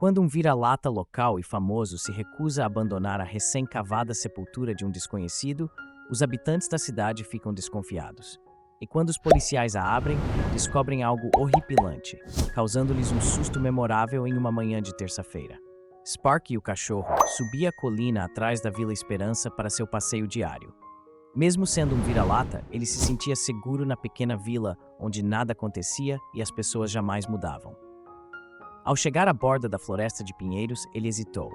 Quando um vira-lata local e famoso se recusa a abandonar a recém-cavada sepultura de um desconhecido, os habitantes da cidade ficam desconfiados. E quando os policiais a abrem, descobrem algo horripilante, causando-lhes um susto memorável em uma manhã de terça-feira. Sparky, o cachorro, subia a colina atrás da Vila Esperança para seu passeio diário. Mesmo sendo um vira-lata, ele se sentia seguro na pequena vila onde nada acontecia e as pessoas jamais mudavam. Ao chegar à borda da floresta de pinheiros, ele hesitou.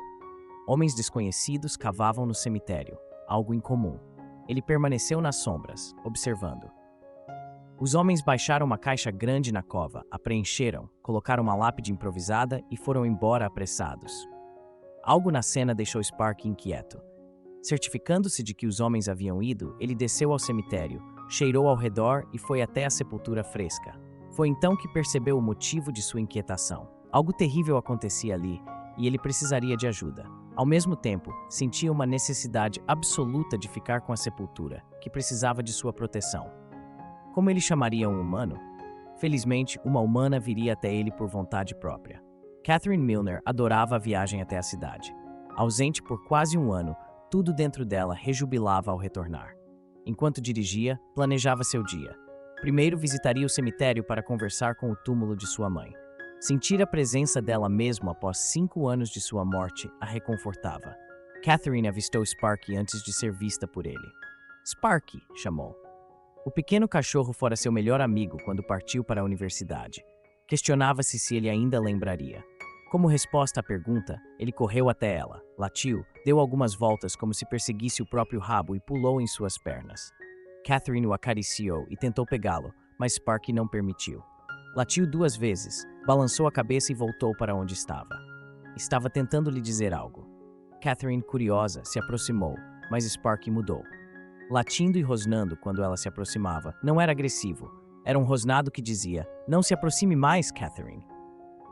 Homens desconhecidos cavavam no cemitério, algo incomum. Ele permaneceu nas sombras, observando. Os homens baixaram uma caixa grande na cova, a preencheram, colocaram uma lápide improvisada e foram embora apressados. Algo na cena deixou Sparky inquieto. Certificando-se de que os homens haviam ido, ele desceu ao cemitério, cheirou ao redor e foi até a sepultura fresca. Foi então que percebeu o motivo de sua inquietação. Algo terrível acontecia ali e ele precisaria de ajuda. Ao mesmo tempo, sentia uma necessidade absoluta de ficar com a sepultura, que precisava de sua proteção. Como ele chamaria um humano? Felizmente, uma humana viria até ele por vontade própria. Catherine Milner adorava a viagem até a cidade. Ausente por quase um ano, tudo dentro dela rejubilava ao retornar. Enquanto dirigia, planejava seu dia. Primeiro visitaria o cemitério para conversar com o túmulo de sua mãe. Sentir a presença dela mesmo após 5 anos de sua morte a reconfortava. Catherine avistou Sparky antes de ser vista por ele. Sparky, chamou. O pequeno cachorro fora seu melhor amigo quando partiu para a universidade. Questionava-se se ele ainda lembraria. Como resposta à pergunta, ele correu até ela, latiu, deu algumas voltas como se perseguisse o próprio rabo e pulou em suas pernas. Catherine o acariciou e tentou pegá-lo, mas Sparky não permitiu. Latiu 2 vezes, balançou a cabeça e voltou para onde estava. Estava tentando lhe dizer algo. Catherine, curiosa, se aproximou, mas Sparky mudou. Latindo e rosnando quando ela se aproximava, não era agressivo. Era um rosnado que dizia, "Não se aproxime mais, Catherine."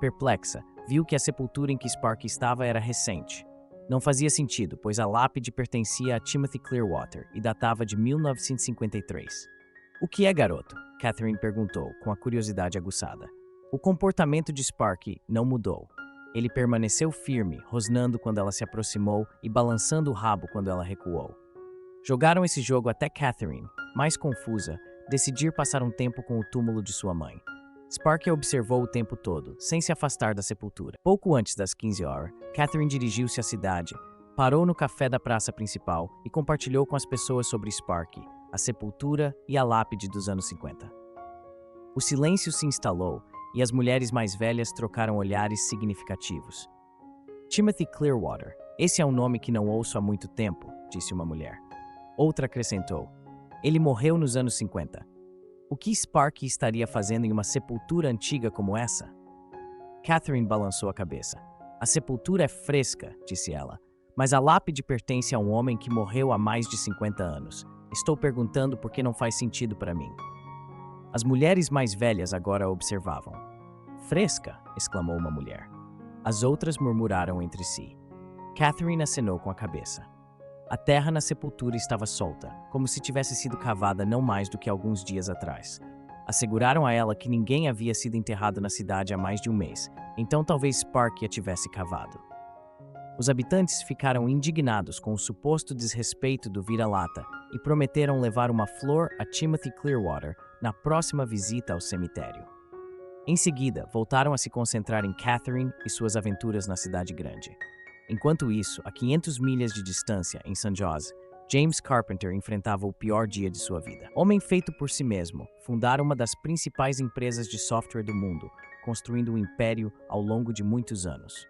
Perplexa, viu que a sepultura em que Sparky estava era recente. Não fazia sentido, pois a lápide pertencia a Timothy Clearwater e datava de 1953. "O que é, garoto?" Catherine perguntou, com a curiosidade aguçada. O comportamento de Sparky não mudou. Ele permaneceu firme, rosnando quando ela se aproximou e balançando o rabo quando ela recuou. Jogaram esse jogo até Catherine, mais confusa, decidir passar um tempo com o túmulo de sua mãe. Sparky a observou o tempo todo, sem se afastar da sepultura. Pouco antes das 15 horas, Catherine dirigiu-se à cidade, parou no café da praça principal e compartilhou com as pessoas sobre Sparky, a sepultura e a lápide dos anos 50. O silêncio se instalou e as mulheres mais velhas trocaram olhares significativos. Timothy Clearwater, esse é um nome que não ouço há muito tempo, disse uma mulher. Outra acrescentou, ele morreu nos anos 50. O que Sparky estaria fazendo em uma sepultura antiga como essa? Catherine balançou a cabeça. A sepultura é fresca, disse ela, mas a lápide pertence a um homem que morreu há mais de 50 anos. Estou perguntando por que não faz sentido para mim. As mulheres mais velhas agora a observavam. Fresca, exclamou uma mulher. As outras murmuraram entre si. Catherine acenou com a cabeça. A terra na sepultura estava solta, como se tivesse sido cavada não mais do que alguns dias atrás. Asseguraram a ela que ninguém havia sido enterrado na cidade há mais de um mês, então talvez Sparky a tivesse cavado. Os habitantes ficaram indignados com o suposto desrespeito do vira-lata e prometeram levar uma flor a Timothy Clearwater na próxima visita ao cemitério. Em seguida, voltaram a se concentrar em Catherine e suas aventuras na cidade grande. Enquanto isso, a 500 milhas de distância, em St. John's, James Carpenter enfrentava o pior dia de sua vida. Homem feito por si mesmo, fundara uma das principais empresas de software do mundo, construindo um império ao longo de muitos anos.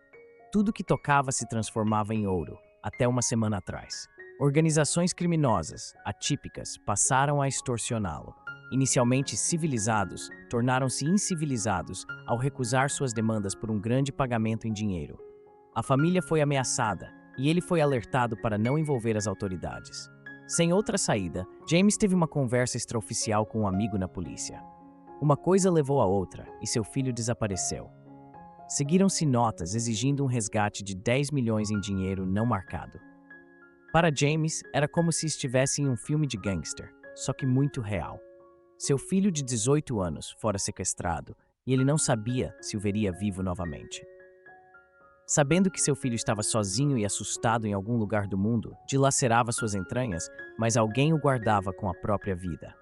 Tudo que tocava se transformava em ouro, até uma semana atrás. Organizações criminosas, atípicas, passaram a extorsioná-lo. Inicialmente civilizados, tornaram-se incivilizados ao recusar suas demandas por um grande pagamento em dinheiro. A família foi ameaçada e ele foi alertado para não envolver as autoridades. Sem outra saída, James teve uma conversa extraoficial com um amigo na polícia. Uma coisa levou a outra e seu filho desapareceu. Seguiram-se notas exigindo um resgate de 10 milhões em dinheiro não marcado. Para James, era como se estivesse em um filme de gangster, só que muito real. Seu filho de 18 anos fora sequestrado e ele não sabia se o veria vivo novamente. Sabendo que seu filho estava sozinho e assustado em algum lugar do mundo, dilacerava suas entranhas, mas alguém o guardava com a própria vida.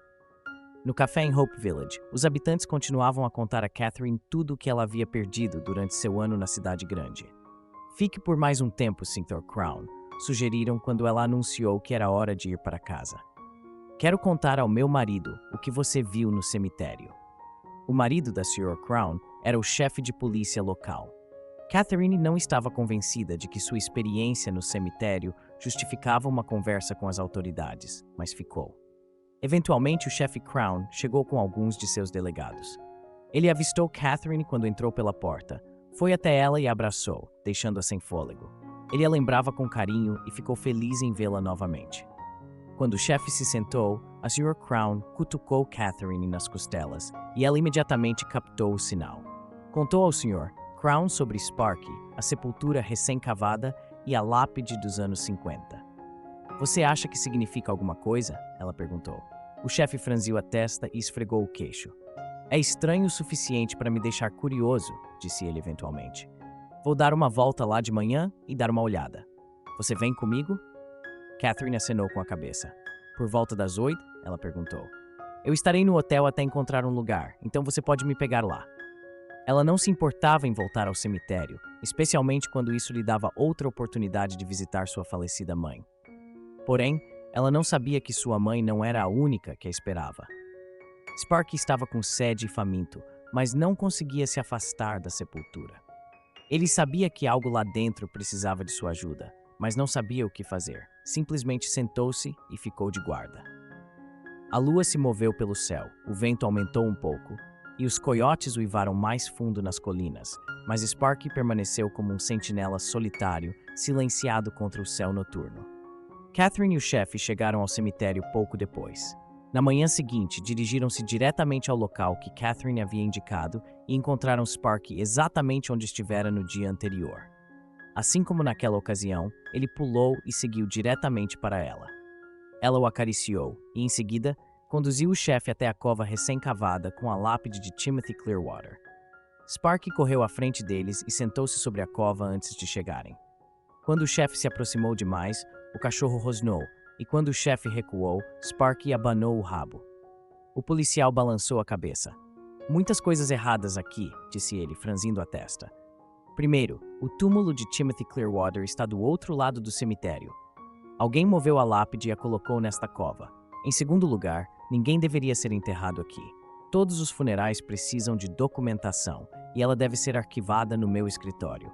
No café em Hope Village, os habitantes continuavam a contar a Catherine tudo o que ela havia perdido durante seu ano na cidade grande. Fique por mais um tempo, Sr. Crown, sugeriram quando ela anunciou que era hora de ir para casa. Quero contar ao meu marido o que você viu no cemitério. O marido da Sra. Crown era o chefe de polícia local. Catherine não estava convencida de que sua experiência no cemitério justificava uma conversa com as autoridades, mas ficou. Eventualmente, o chefe Crown chegou com alguns de seus delegados. Ele avistou Catherine quando entrou pela porta, foi até ela e a abraçou, deixando-a sem fôlego. Ele a lembrava com carinho e ficou feliz em vê-la novamente. Quando o chefe se sentou, a Sra. Crown cutucou Catherine nas costelas e ela imediatamente captou o sinal. Contou ao Sr. Crown sobre Sparky, a sepultura recém-cavada e a lápide dos anos 50. Você acha que significa alguma coisa? Ela perguntou. O chefe franziu a testa e esfregou o queixo. É estranho o suficiente para me deixar curioso, disse ele eventualmente. Vou dar uma volta lá de manhã e dar uma olhada. Você vem comigo? Catherine acenou com a cabeça. Por volta das 8? Ela perguntou. Eu estarei no hotel até encontrar um lugar, então você pode me pegar lá. Ela não se importava em voltar ao cemitério, especialmente quando isso lhe dava outra oportunidade de visitar sua falecida mãe. Porém, ela não sabia que sua mãe não era a única que a esperava. Sparky estava com sede e faminto, mas não conseguia se afastar da sepultura. Ele sabia que algo lá dentro precisava de sua ajuda, mas não sabia o que fazer. Simplesmente sentou-se e ficou de guarda. A lua se moveu pelo céu, o vento aumentou um pouco, e os coiotes uivaram mais fundo nas colinas, mas Sparky permaneceu como um sentinela solitário, silenciado contra o céu noturno. Catherine e o chefe chegaram ao cemitério pouco depois. Na manhã seguinte, dirigiram-se diretamente ao local que Catherine havia indicado e encontraram Sparky exatamente onde estivera no dia anterior. Assim como naquela ocasião, ele pulou e seguiu diretamente para ela. Ela o acariciou e, em seguida, conduziu o chefe até a cova recém-cavada com a lápide de Timothy Clearwater. Sparky correu à frente deles e sentou-se sobre a cova antes de chegarem. Quando o chefe se aproximou demais, o cachorro rosnou, e quando o chefe recuou, Sparky abanou o rabo. O policial balançou a cabeça. Muitas coisas erradas aqui, disse ele, franzindo a testa. Primeiro, o túmulo de Timothy Clearwater está do outro lado do cemitério. Alguém moveu a lápide e a colocou nesta cova. Em segundo lugar, ninguém deveria ser enterrado aqui. Todos os funerais precisam de documentação e ela deve ser arquivada no meu escritório.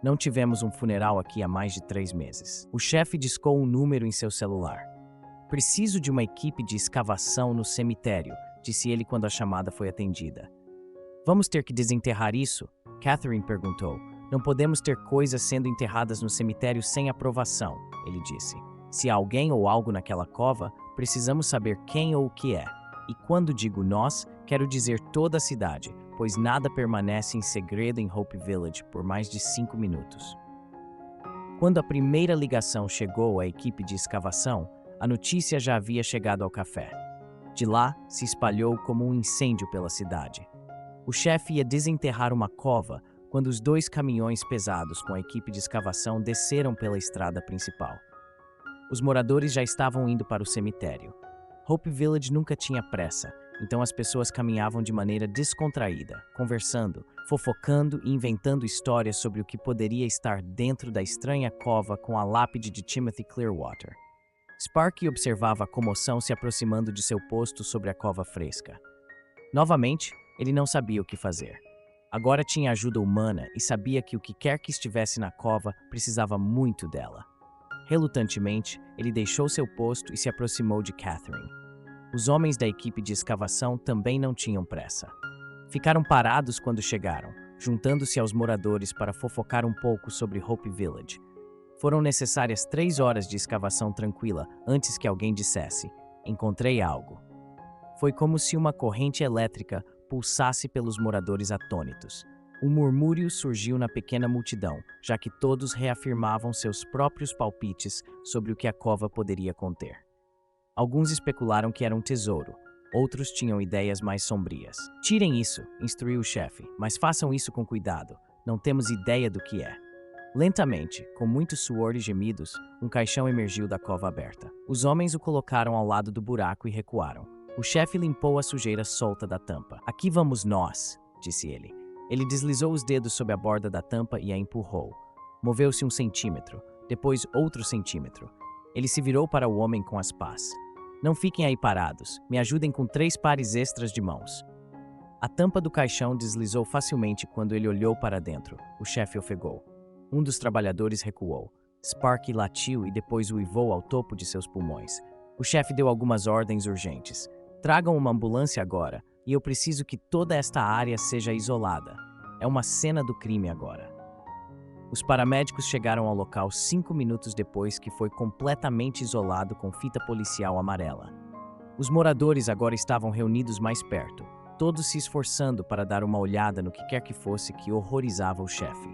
Não tivemos um funeral aqui há mais de 3 meses. O chefe discou um número em seu celular. Preciso de uma equipe de escavação no cemitério, disse ele quando a chamada foi atendida. Vamos ter que desenterrar isso? Catherine perguntou. Não podemos ter coisas sendo enterradas no cemitério sem aprovação, ele disse. Se há alguém ou algo naquela cova, precisamos saber quem ou o que é. E quando digo nós, quero dizer toda a cidade, pois nada permanece em segredo em Hope Village por mais de 5 minutos. Quando a primeira ligação chegou à equipe de escavação, a notícia já havia chegado ao café. De lá, se espalhou como um incêndio pela cidade. O chefe ia desenterrar uma cova quando os 2 caminhões pesados com a equipe de escavação desceram pela estrada principal. Os moradores já estavam indo para o cemitério. Hope Village nunca tinha pressa, então as pessoas caminhavam de maneira descontraída, conversando, fofocando e inventando histórias sobre o que poderia estar dentro da estranha cova com a lápide de Timothy Clearwater. Sparky observava a comoção se aproximando de seu posto sobre a cova fresca. Novamente, ele não sabia o que fazer. Agora tinha ajuda humana e sabia que o que quer que estivesse na cova precisava muito dela. Relutantemente, ele deixou seu posto e se aproximou de Catherine. Os homens da equipe de escavação também não tinham pressa. Ficaram parados quando chegaram, juntando-se aos moradores para fofocar um pouco sobre Hope Village. Foram necessárias 3 horas de escavação tranquila antes que alguém dissesse: "Encontrei algo." Foi como se uma corrente elétrica pulsasse pelos moradores atônitos. Um murmúrio surgiu na pequena multidão, já que todos reafirmavam seus próprios palpites sobre o que a cova poderia conter. Alguns especularam que era um tesouro, outros tinham ideias mais sombrias. "Tirem isso", instruiu o chefe, "mas façam isso com cuidado. Não temos ideia do que é." Lentamente, com muito suor e gemidos, um caixão emergiu da cova aberta. Os homens o colocaram ao lado do buraco e recuaram. O chefe limpou a sujeira solta da tampa. "Aqui vamos nós", disse ele. Ele deslizou os dedos sob a borda da tampa e a empurrou. Moveu-se 1 centímetro, depois outro centímetro. Ele se virou para o homem com as pás. "Não fiquem aí parados. Me ajudem com 3 pares extras de mãos." A tampa do caixão deslizou facilmente quando ele olhou para dentro. O chefe ofegou. Um dos trabalhadores recuou. Sparky latiu e depois uivou ao topo de seus pulmões. O chefe deu algumas ordens urgentes. "Tragam uma ambulância agora, e eu preciso que toda esta área seja isolada. É uma cena do crime agora." Os paramédicos chegaram ao local 5 minutos depois que foi completamente isolado com fita policial amarela. Os moradores agora estavam reunidos mais perto, todos se esforçando para dar uma olhada no que quer que fosse que horrorizava o chefe.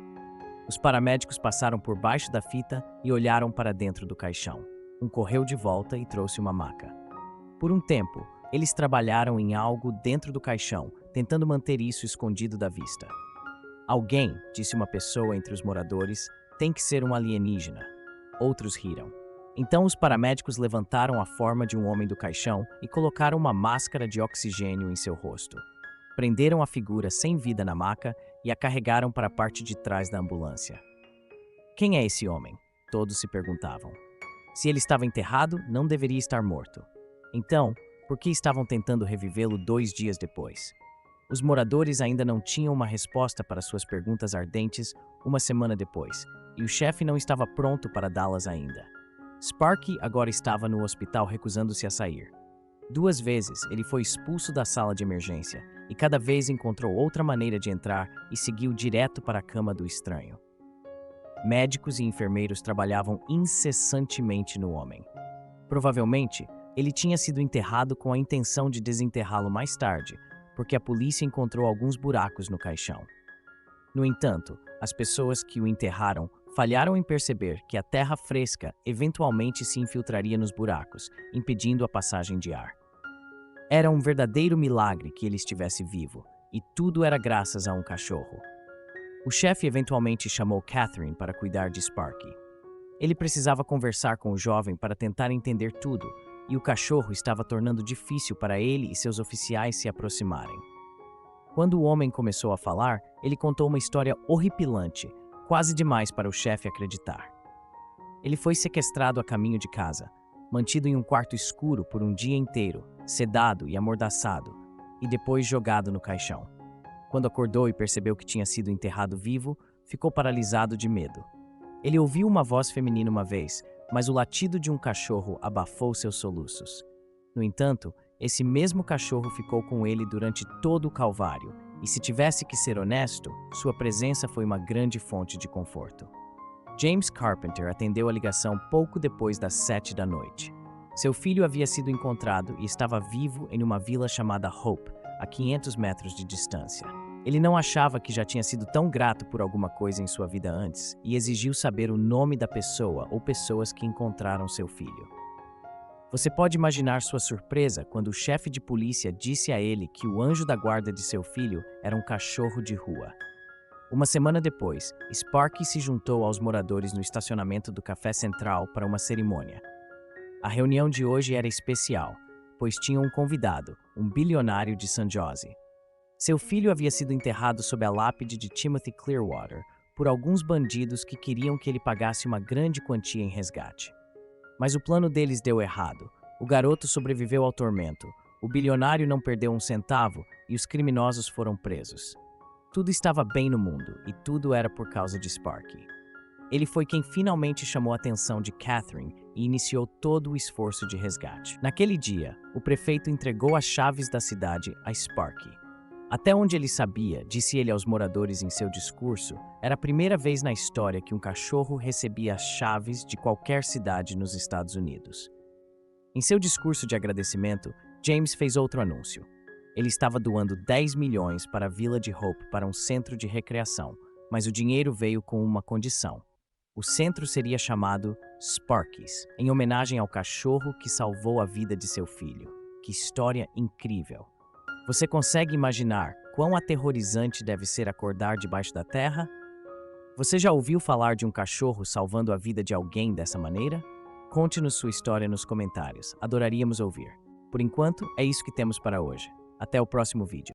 Os paramédicos passaram por baixo da fita e olharam para dentro do caixão. Um correu de volta e trouxe uma maca. Por um tempo, eles trabalharam em algo dentro do caixão, tentando manter isso escondido da vista. "Alguém", disse uma pessoa entre os moradores, "tem que ser um alienígena." Outros riram. Então os paramédicos levantaram a forma de um homem do caixão e colocaram uma máscara de oxigênio em seu rosto. Prenderam a figura sem vida na maca e a carregaram para a parte de trás da ambulância. "Quem é esse homem?" todos se perguntavam. Se ele estava enterrado, não deveria estar morto. Então, por que estavam tentando revivê-lo 2 dias depois? Os moradores ainda não tinham uma resposta para suas perguntas ardentes 1 semana depois, e o chefe não estava pronto para dá-las ainda. Sparky agora estava no hospital recusando-se a sair. 2 vezes ele foi expulso da sala de emergência, e cada vez encontrou outra maneira de entrar e seguiu direto para a cama do estranho. Médicos e enfermeiros trabalhavam incessantemente no homem. Provavelmente, ele tinha sido enterrado com a intenção de desenterrá-lo mais tarde, porque a polícia encontrou alguns buracos no caixão. No entanto, as pessoas que o enterraram falharam em perceber que a terra fresca eventualmente se infiltraria nos buracos, impedindo a passagem de ar. Era um verdadeiro milagre que ele estivesse vivo, e tudo era graças a um cachorro. O chefe eventualmente chamou Catherine para cuidar de Sparky. Ele precisava conversar com o jovem para tentar entender tudo, e o cachorro estava tornando difícil para ele e seus oficiais se aproximarem. Quando o homem começou a falar, ele contou uma história horripilante, quase demais para o chefe acreditar. Ele foi sequestrado a caminho de casa, mantido em um quarto escuro por um dia inteiro, sedado e amordaçado, e depois jogado no caixão. Quando acordou e percebeu que tinha sido enterrado vivo, ficou paralisado de medo. Ele ouviu uma voz feminina uma vez, mas o latido de um cachorro abafou seus soluços. No entanto, esse mesmo cachorro ficou com ele durante todo o calvário, e se tivesse que ser honesto, sua presença foi uma grande fonte de conforto. James Carpenter atendeu a ligação pouco depois das 7 da noite. Seu filho havia sido encontrado e estava vivo em uma vila chamada Hope, a 500 metros de distância. Ele não achava que já tinha sido tão grato por alguma coisa em sua vida antes e exigiu saber o nome da pessoa ou pessoas que encontraram seu filho. Você pode imaginar sua surpresa quando o chefe de polícia disse a ele que o anjo da guarda de seu filho era um cachorro de rua. 1 semana depois, Sparky se juntou aos moradores no estacionamento do Café Central para uma cerimônia. A reunião de hoje era especial, pois tinha um convidado, um bilionário de San Jose. Seu filho havia sido enterrado sob a lápide de Timothy Clearwater por alguns bandidos que queriam que ele pagasse uma grande quantia em resgate. Mas o plano deles deu errado. O garoto sobreviveu ao tormento, o bilionário não perdeu um centavo e os criminosos foram presos. Tudo estava bem no mundo e tudo era por causa de Sparky. Ele foi quem finalmente chamou a atenção de Catherine e iniciou todo o esforço de resgate. Naquele dia, o prefeito entregou as chaves da cidade a Sparky. Até onde ele sabia, disse ele aos moradores em seu discurso, era a primeira vez na história que um cachorro recebia as chaves de qualquer cidade nos Estados Unidos. Em seu discurso de agradecimento, James fez outro anúncio. Ele estava doando 10 milhões para a Vila de Hope para um centro de recreação, mas o dinheiro veio com uma condição. O centro seria chamado Sparky's, em homenagem ao cachorro que salvou a vida de seu filho. Que história incrível! Você consegue imaginar quão aterrorizante deve ser acordar debaixo da terra? Você já ouviu falar de um cachorro salvando a vida de alguém dessa maneira? Conte-nos sua história nos comentários. Adoraríamos ouvir. Por enquanto, é isso que temos para hoje. Até o próximo vídeo.